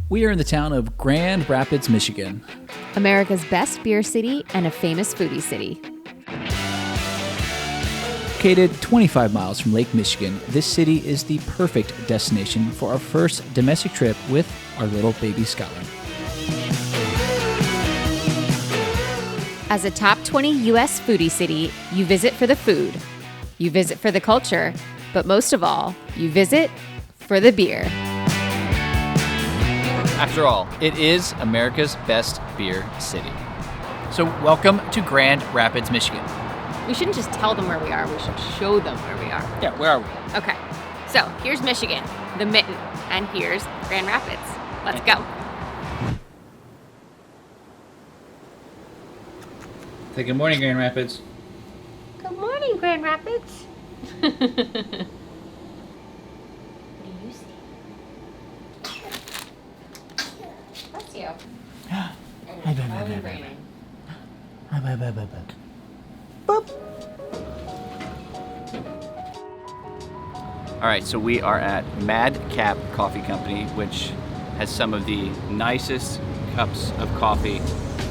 We are in the town of Grand Rapids, Michigan. America's best beer city and a famous foodie city. Located 25 miles from Lake Michigan, this city is the perfect destination for our first domestic trip with our little baby Skylar. As a top 20 U.S. foodie city, you visit for the food, you visit for the culture, but most of all, you visit for the beer. After all, it is America's best beer city. So welcome to Grand Rapids, Michigan. We shouldn't just tell them where we are, we should show them where we are. Yeah, where are we? Okay, so here's Michigan, the mitten, and here's Grand Rapids. Let's go. Say good morning, Grand Rapids. Good morning, Grand Rapids. What do you see? That's you. All right, so we are at Madcap Coffee Company, which has some of the nicest cups of coffee.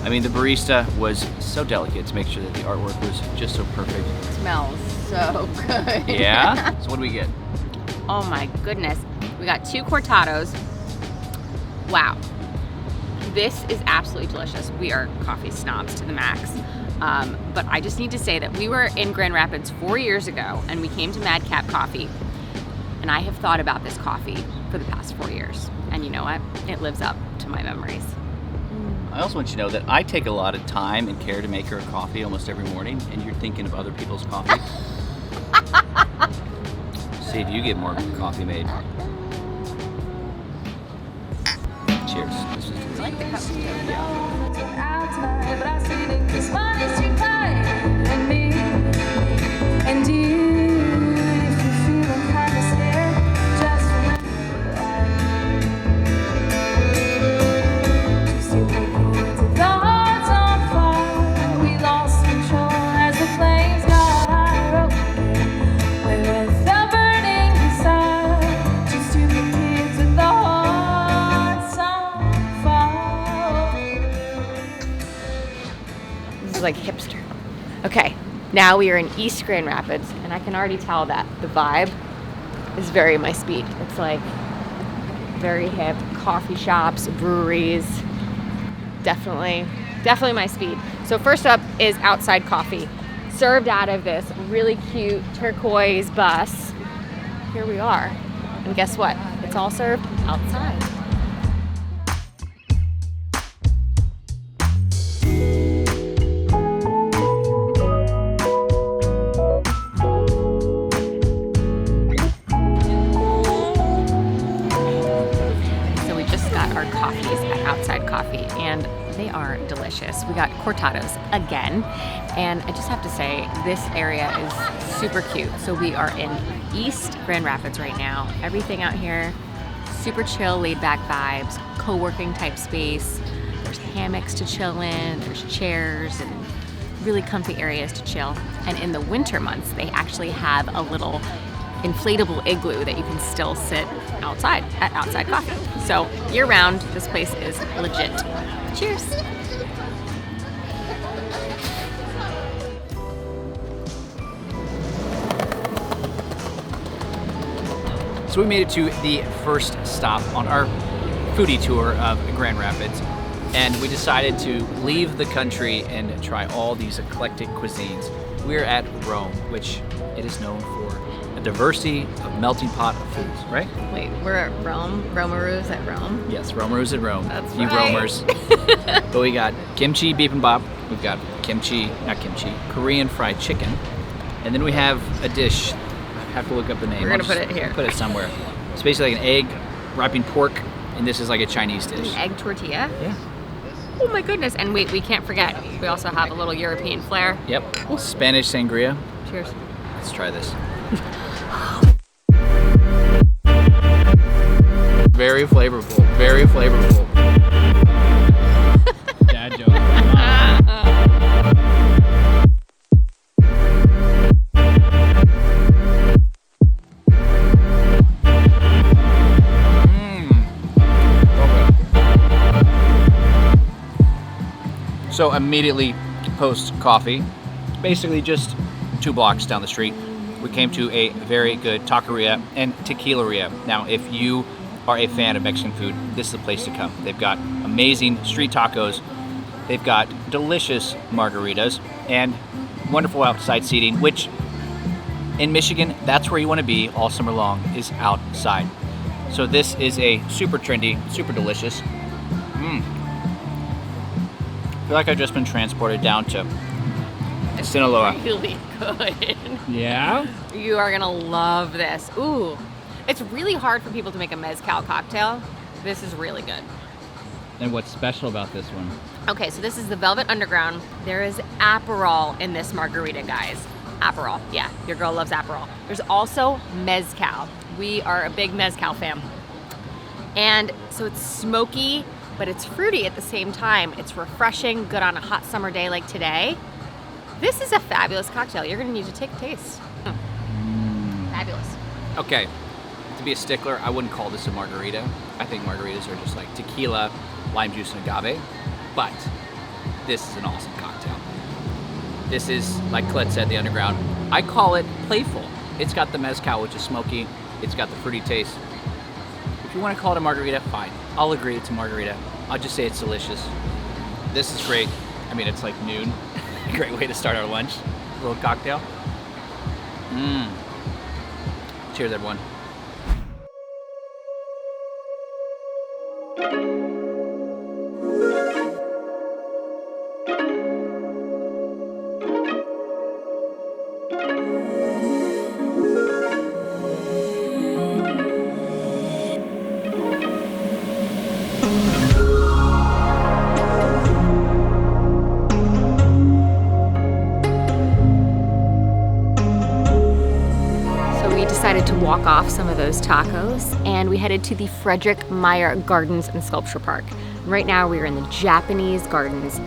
I mean, the barista was so delicate to make sure that the artwork was just so perfect. It smells so good. Yeah? So what do we get? Oh my goodness. We got 2 cortados. Wow. This is absolutely delicious. We are coffee snobs to the max. But I just need to say that we were in Grand Rapids 4 years ago and we came to Madcap Coffee. And I have thought about this coffee for the past 4 years. And you know what? It lives up to my memories. I also want you to know that I take a lot of time and care to make her a coffee almost every morning, and you're thinking of other people's coffee. See if you get more coffee made. Cheers. This is I like the cups too. Like hipster. Okay, now we are in East Grand Rapids, and I can already tell that the vibe is very my speed. It's like very hip, coffee shops, breweries, definitely my speed. So first up is Outside Coffee, served out of this really cute turquoise bus. Here we are, and guess what? It's all served outside. And they are delicious. We got cortados again, and I just have to say this area is super cute. So we are in East Grand Rapids right now. Everything out here, super chill, laid back vibes, co-working type space. There's hammocks to chill in, there's chairs and really comfy areas to chill. And in the winter months, they actually have a little inflatable igloo that you can still sit outside at Outside Coffee. So year round, this place is legit. Cheers. So we made it to the first stop on our foodie tour of Grand Rapids, and we decided to leave the country and try all these eclectic cuisines. We're at Rome, which it is known for a diversity of melting pot of foods, right? Wait, we're at Rome? Romaru's at Rome? Yes, Romaru's at Rome. That's you right. Romers. But we got kimchi bibimbap, we've got Korean fried chicken, and then we have a dish. I have to look up the name. We're gonna put it here. Put it somewhere. It's basically like an egg wrapping pork, and this is like a Chinese dish. An egg tortilla? Yeah. Oh my goodness. And wait, we can't forget, we also have a little European flair. Yep. Spanish sangria. Cheers. Let's try this. Very flavorful. Very flavorful. Dad joke. So immediately post coffee, basically just 2 blocks down the street, we came to a very good taqueria and tequileria. Now, if you are a fan of Mexican food, this is the place to come. They've got amazing street tacos, they've got delicious margaritas, and wonderful outside seating, which in Michigan, that's where you want to be all summer long, is outside. So this is a super trendy, super delicious. I feel like I've just been transported down to Sinaloa. Really good. Yeah? You are gonna love this. Ooh, it's really hard for people to make a mezcal cocktail. This is really good. And what's special about this one? Okay, so this is the Velvet Underground. There is Aperol in this margarita, guys. Aperol, yeah, your girl loves Aperol. There's also mezcal. We are a big mezcal fam. And so it's smoky, but it's fruity at the same time. It's refreshing, good on a hot summer day like today. This is a fabulous cocktail. You're gonna need to take a taste. Fabulous. Okay, to be a stickler, I wouldn't call this a margarita. I think margaritas are just like tequila, lime juice, and agave. But this is an awesome cocktail. This is, like Colette said, the Underground. I call it playful. It's got the mezcal, which is smoky. It's got the fruity taste. If you want to call it a margarita, fine. I'll agree it's a margarita. I'll just say it's delicious. This is great. I mean, it's like noon. Great way to start our lunch. A little cocktail. Cheers, everyone. Decided to walk off some of those tacos, and we headed to the Fredrik Meijer Gardens and Sculpture Park. Right now we are in the Japanese gardens.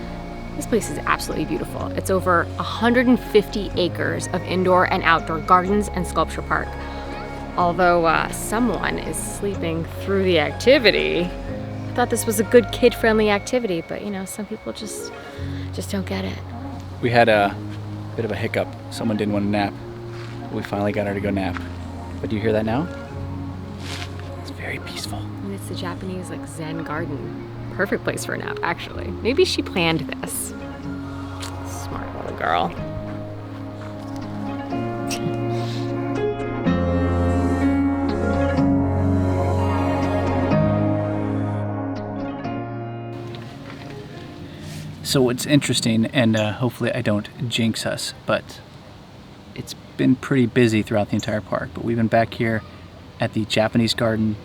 This place is absolutely beautiful. It's over 150 acres of indoor and outdoor gardens and sculpture park. Although someone is sleeping through the activity. I thought this was a good kid-friendly activity, but you know, some people just don't get it. We had a bit of a hiccup. Someone didn't want to nap. We finally got her to go nap. But do you hear that now? It's very peaceful. And it's the Japanese like Zen garden. Perfect place for a nap, actually. Maybe she planned this. Smart little girl. So what's interesting, and hopefully I don't jinx us, but it's been pretty busy throughout the entire park, but we've been back here at the Japanese garden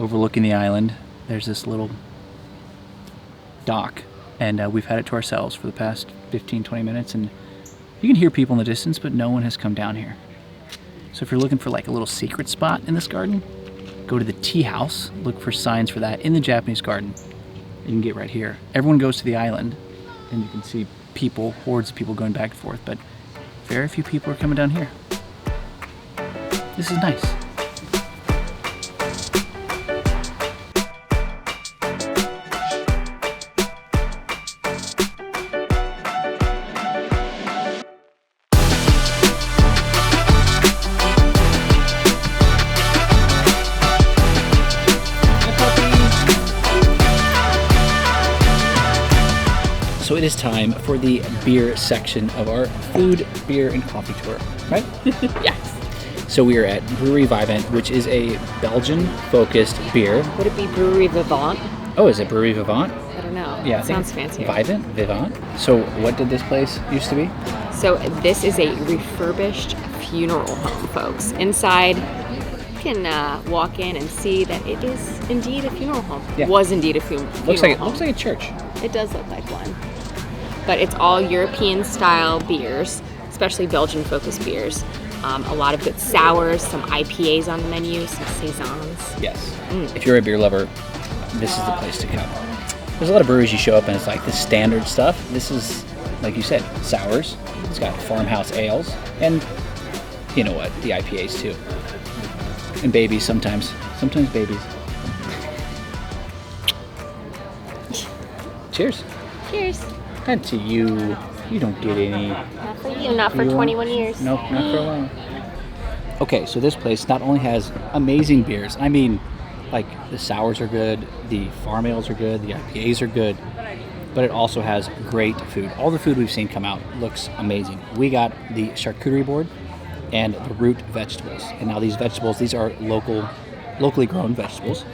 overlooking the island. There's this little dock, and we've had it to ourselves for the past 15-20 minutes, and you can hear people in the distance, but no one has come down here. So if you're looking for like a little secret spot in this garden, go to the tea house, look for signs for that in the Japanese garden. You can get right here. Everyone goes to the island, and you can see people, hordes of people going back and forth, but very few people are coming down here. This is nice. So it is time for the beer section of our food, beer, and coffee tour, right? Yes. So we are at Brewery Vivant, which is a Belgian-focused beer. Would it be Brewery Vivant? Oh, is it Brewery Vivant? I don't know. Yeah, Sounds fancy. Vivant. So what did this place used to be? So this is a refurbished funeral home, folks. Inside, you can walk in and see that it is indeed a funeral home. Yeah. Was indeed a funeral home. Looks like a church. It does look like one. But it's all European-style beers, especially Belgian-focused beers. A lot of good sours, some IPAs on the menu, some saisons. Yes. If you're a beer lover, this is the place to come. There's a lot of breweries you show up and it's like the standard stuff. This is, like you said, sours. It's got farmhouse ales, and you know what, the IPAs too. And babies sometimes. Sometimes babies. Cheers. Cheers. And to you, you don't get any. Not for you, not for 21 years. Nope, not for a while. Okay, so this place not only has amazing beers, I mean, like the sours are good, the farm ales are good, the IPAs are good, but it also has great food. All the food we've seen come out looks amazing. We got the charcuterie board and the root vegetables. And now these vegetables, these are locally grown vegetables.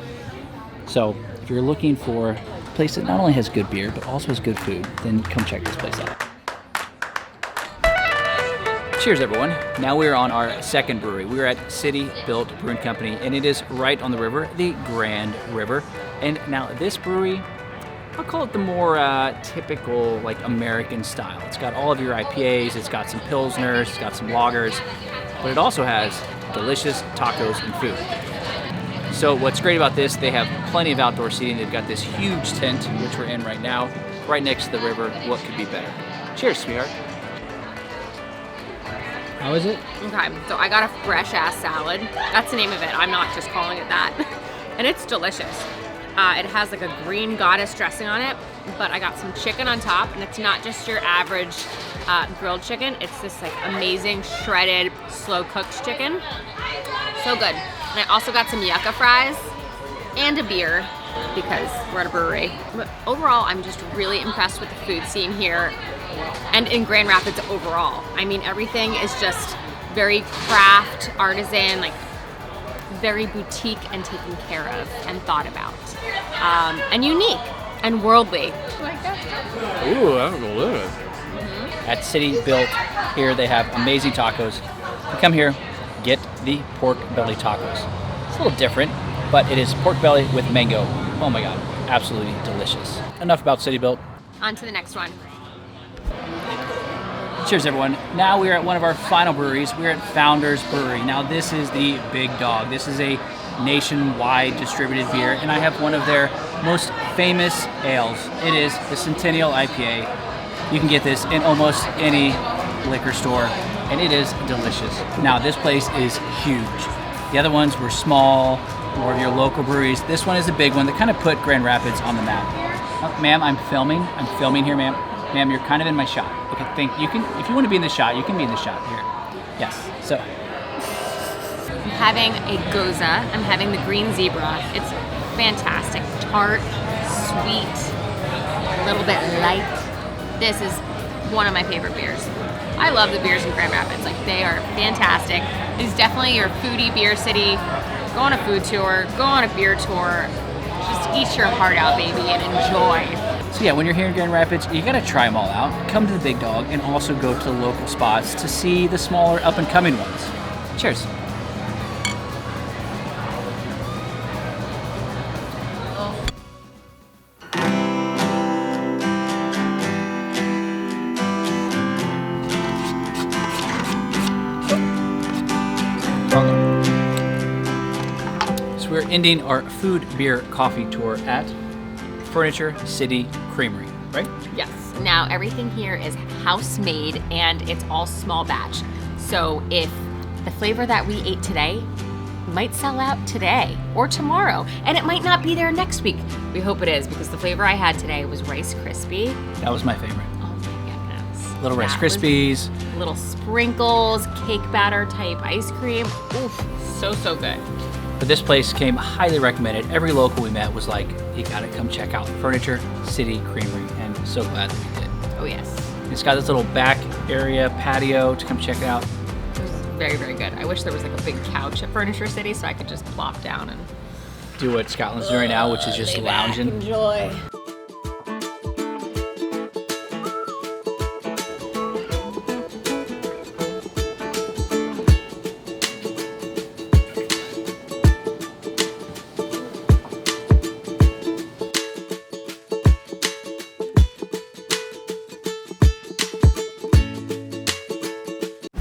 So if you're looking for a place that not only has good beer, but also has good food, then come check this place out. Cheers, everyone. Now we're on our second brewery. We're at City Built Brewing Company, and it is right on the river, the Grand River. And now this brewery, I'll call it the more typical, like, American style. It's got all of your IPAs, it's got some Pilsners, it's got some lagers, but it also has delicious tacos and food. So what's great about this, they have plenty of outdoor seating. They've got this huge tent, which we're in right now, right next to the river. What could be better? Cheers, sweetheart. How is it? Okay, so I got a fresh ass salad. That's the name of it. I'm not just calling it that. And it's delicious. It has like a green goddess dressing on it, but I got some chicken on top, and it's not just your average grilled chicken. It's this like amazing shredded, slow cooked chicken. So good. And I also got some yucca fries and a beer because we're at a brewery. But overall, I'm just really impressed with the food scene here and in Grand Rapids overall. I mean, everything is just very craft, artisan, like very boutique and taken care of and thought about. And unique and worldly. Like that? Ooh, that's delicious. At City Built, here they have amazing tacos. You come here, get the pork belly tacos. It's a little different, but it is pork belly with mango. Oh my God, absolutely delicious. Enough about City Built. On to the next one. Cheers, everyone. Now we are at one of our final breweries. We're at Founders Brewery. Now this is the big dog. This is a nationwide distributed beer, and I have one of their most famous ales. It is the Centennial IPA. You can get this in almost any liquor store, and it is delicious. Now this place is huge. The other ones were small, more of your local breweries. This one is a big one that kind of put Grand Rapids on the map. Ma'am, I'm filming. I'm filming here, ma'am. Ma'am, you're kind of in my shot. Okay, thank you. Can, if you want to be in the shot, you can be in the shot here. Yes. So. I'm having a goza. I'm having the green zebra. It's fantastic. Tart, sweet, a little bit light. This is one of my favorite beers. I love the beers in Grand Rapids. Like, they are fantastic. It's definitely your foodie beer city. Go on a food tour. Go on a beer tour. Just eat your heart out, baby, and enjoy. So yeah, when you're here in Grand Rapids, you gotta try them all out. Come to the Big Dog and also go to the local spots to see the smaller up and coming ones. Cheers. So we're ending our food, beer, coffee tour at Furniture City Creamery, right? Yes. Now everything here is house made and it's all small batch. So if the flavor that we ate today might sell out today or tomorrow, and it might not be there next week. We hope it is, because the flavor I had today was Rice Krispie. That was my favorite. Oh my goodness. Little Rice Krispies. Little sprinkles, cake batter type ice cream. Oof, so good. But this place came highly recommended. Every local we met was like, you gotta come check out Furniture City Creamery, and so glad that we did. Oh yes. It's got this little back area patio to come check it out. It was very, very good. I wish there was like a big couch at Furniture City so I could just plop down and do what Scotland's doing now, which is just lounging. Enjoy.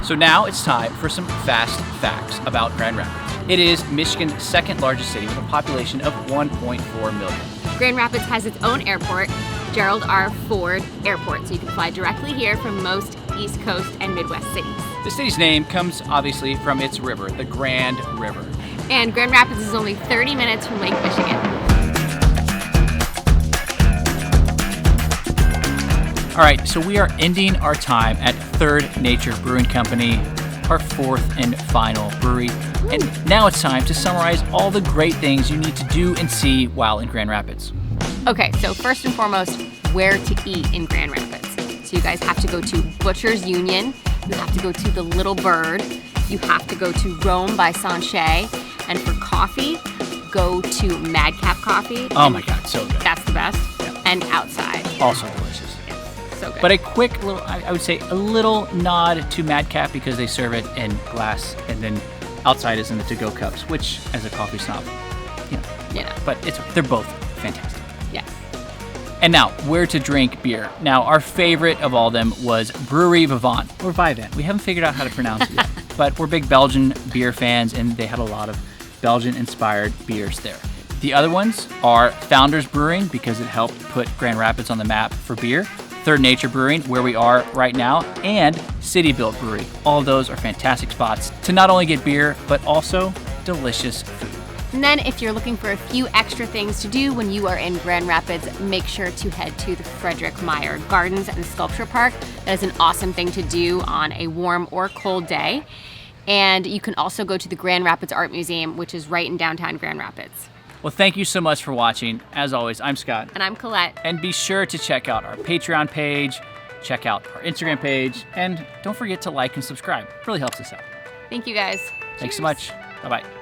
So now it's time for some fast facts about Grand Rapids. It is Michigan's second largest city with a population of 1.4 million. Grand Rapids has its own airport, Gerald R. Ford Airport, so you can fly directly here from most East Coast and Midwest cities. The city's name comes obviously from its river, the Grand River. And Grand Rapids is only 30 minutes from Lake Michigan. All right, so we are ending our time at Third Nature Brewing Company, our fourth and final brewery. And now it's time to summarize all the great things you need to do and see while in Grand Rapids. Okay, so first and foremost, where to eat in Grand Rapids. So you guys have to go to Butcher's Union, you have to go to the Little Bird, you have to go to Rome by Sanchez, and for coffee, go to Madcap Coffee. Oh my God, so good. That's the best. Yeah. And outside. Also delicious. So good. But a quick little, I would say a little nod to Madcap because they serve it in glass, and then outside is in the to-go cups, which as a coffee snob, but they're both fantastic. Yes. And now, where to drink beer. Now, our favorite of all of them was Brewery Vivant, or Vivant. We haven't figured out how to pronounce it yet, but we're big Belgian beer fans, and they had a lot of Belgian-inspired beers there. The other ones are Founders Brewing, because it helped put Grand Rapids on the map for beer, Third Nature Brewing, where we are right now, and City Built Brewery. All of those are fantastic spots to not only get beer, but also delicious food. And then if you're looking for a few extra things to do when you are in Grand Rapids, make sure to head to the Fredrik Meijer Gardens and Sculpture Park. That is an awesome thing to do on a warm or cold day. And you can also go to the Grand Rapids Art Museum, which is right in downtown Grand Rapids. Well, thank you so much for watching. As always, I'm Scott. And I'm Colette. And be sure to check out our Patreon page, check out our Instagram page, and don't forget to like and subscribe. It really helps us out. Thank you guys. Thanks Cheers. so much. Bye-bye.